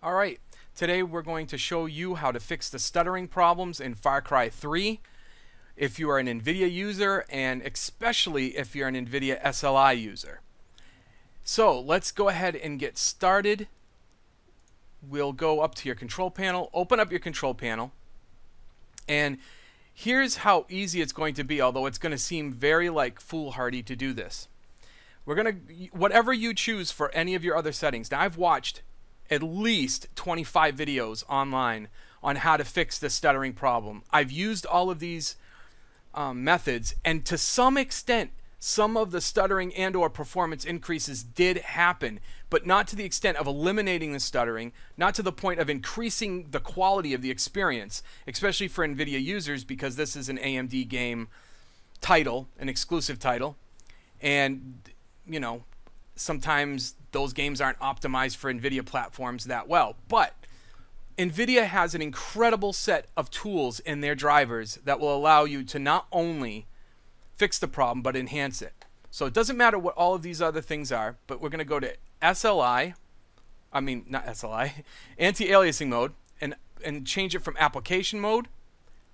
Alright, today we're going to show you how to fix the stuttering problems in Far Cry 3 if you are an Nvidia user, and especially if you're an Nvidia Sli user. So let's go ahead and get started. We'll go up to your control panel, open up your control panel, and here's how easy it's going to be, although it's going to seem very foolhardy to do this. We're going to, whatever you choose for any of your other settings. Now I've watched at least 25 videos online on how to fix the stuttering problem. I've used all of these methods, and to some extent some of the stuttering and or performance increases did happen, but not to the extent of eliminating the stuttering, not to the point of increasing the quality of the experience, especially for Nvidia users, because this is an AMD game title, an exclusive title, and you know, sometimes those games aren't optimized for Nvidia platforms that well. But Nvidia has an incredible set of tools in their drivers that will allow you to not only fix the problem but enhance it. So it doesn't matter what all of these other things are, but we're going to go to Anti-Aliasing mode and change it from application mode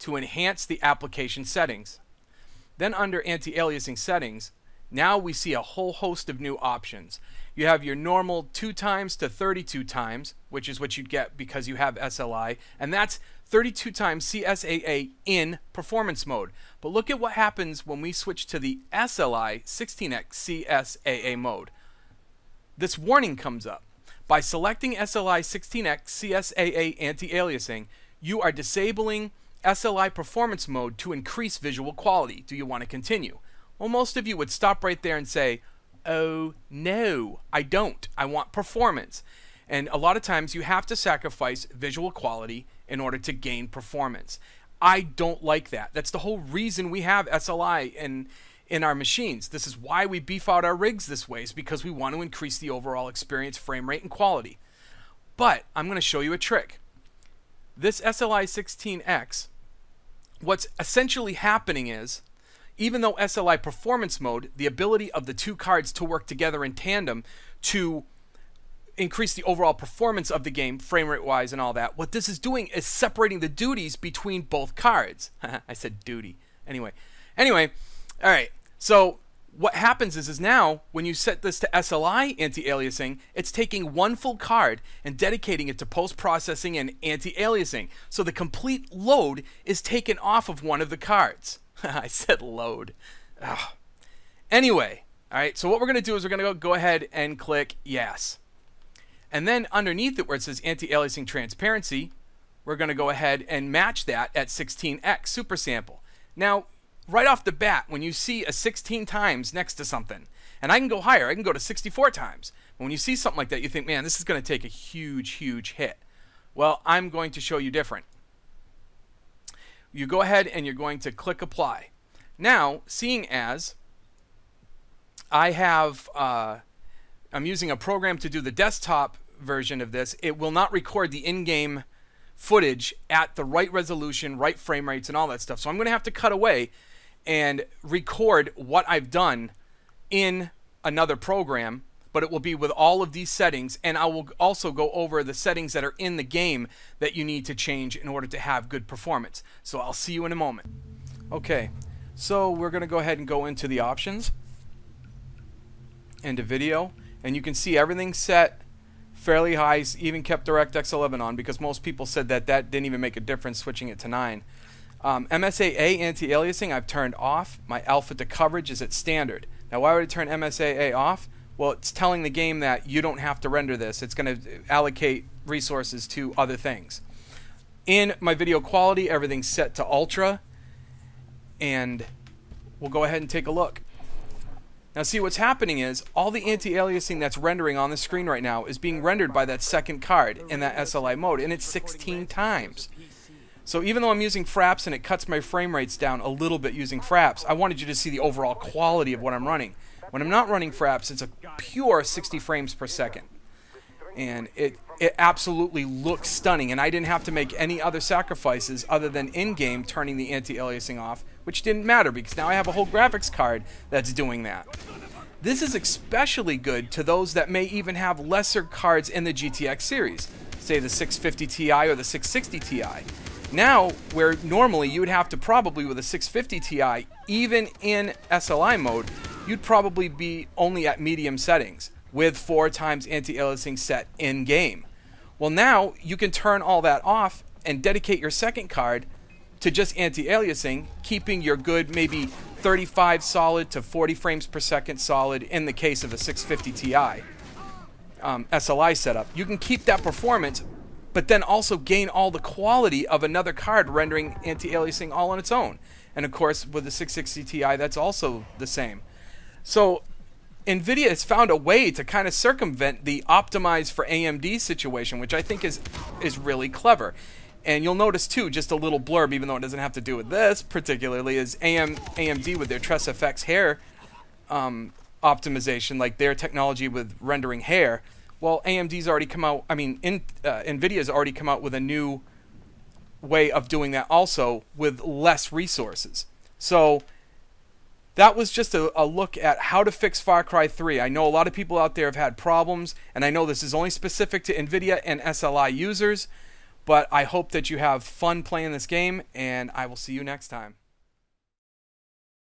to enhance the application settings. Then under Anti-Aliasing settings, now we see a whole host of new options. You have your normal 2 times to 32 times, which is what you'd get because you have SLI, and that's 32 times CSAA in performance mode. But look at what happens when we switch to the SLI 16x CSAA mode. This warning comes up. By selecting SLI 16x CSAA anti-aliasing, you are disabling SLI performance mode to increase visual quality. Do you want to continue? Well, most of you would stop right there and say, oh no, I don't. I want performance. And a lot of times you have to sacrifice visual quality in order to gain performance. I don't like that. That's the whole reason we have SLI in our machines. This is why we beef out our rigs this way, is because we want to increase the overall experience, frame rate, and quality. But I'm going to show you a trick. This SLI 16X, what's essentially happening is, even though SLI performance mode, the ability of the 2 cards to work together in tandem to increase the overall performance of the game, frame rate wise and all that, what this is doing is separating the duties between both cards. I said duty. Anyway, all right. So what happens is now when you set this to SLI anti-aliasing, it's taking one full card and dedicating it to post-processing and anti-aliasing. So the complete load is taken off of one of the cards. I said load. Ugh. Anyway, all right, so what we're going to do is we're going to go ahead and click yes. And then underneath it where it says Anti-Aliasing Transparency, we're going to go ahead and match that at 16x super sample. Now, right off the bat, when you see a 16 times next to something, and I can go higher, I can go to 64 times. When you see something like that, you think, man, this is going to take a huge hit. Well, I'm going to show you different. You go ahead and you're going to click apply. Now, seeing as I have, I'm using a program to do the desktop version of this, it will not record the in-game footage at the right resolution, right frame rates, and all that stuff. So I'm going to have to cut away and record what I've done in another program, but it will be with all of these settings, and I will also go over the settings that are in the game that you need to change in order to have good performance. So I'll see you in a moment. Okay, so we're going to go ahead and go into the options, into video, and you can see everything set fairly high, even kept DirectX 11 on, because most people said that that didn't even make a difference switching it to 9. Msaa Anti-Aliasing I've turned off. My alpha to coverage is at standard. Now why would I turn Msaa off? Well, it's telling the game that you don't have to render this. It's going to allocate resources to other things. In my video quality, everything's set to ultra, and we'll go ahead and take a look. Now see, what's happening is all the anti-aliasing that's rendering on the screen right now is being rendered by that second card in that SLI mode, and it's 16 times. So even though I'm using fraps and it cuts my frame rates down a little bit using fraps, I wanted you to see the overall quality of what I'm running. When I'm not running fraps, it's a pure 60 frames per second. And it absolutely looks stunning, and I didn't have to make any other sacrifices other than in-game turning the anti-aliasing off, which didn't matter because now I have a whole graphics card that's doing that. This is especially good to those that may even have lesser cards in the GTX series. say the 650 Ti or the 660 Ti. Now, where normally you would have to probably with a 650 Ti, even in SLI mode, you'd probably be only at medium settings with 4x anti-aliasing set in game. Well, now you can turn all that off and dedicate your second card to just anti-aliasing, keeping your good maybe 35 solid to 40 frames per second solid in the case of a 650 Ti SLI setup. You can keep that performance, but then also gain all the quality of another card rendering anti-aliasing all on its own. And of course, with the 660 Ti, that's also the same. So Nvidia has found a way to kind of circumvent the optimize for AMD situation, which I think is really clever. And you'll notice too, just a little blurb, even though it doesn't have to do with this particularly, is AMD with their TressFX hair optimization, like their technology with rendering hair. Well, AMD's already come out, Nvidia's already come out with a new way of doing that also with less resources. So that was just a look at how to fix Far Cry 3. I know a lot of people out there have had problems, and I know this is only specific to Nvidia and SLI users, but I hope that you have fun playing this game, and I will see you next time.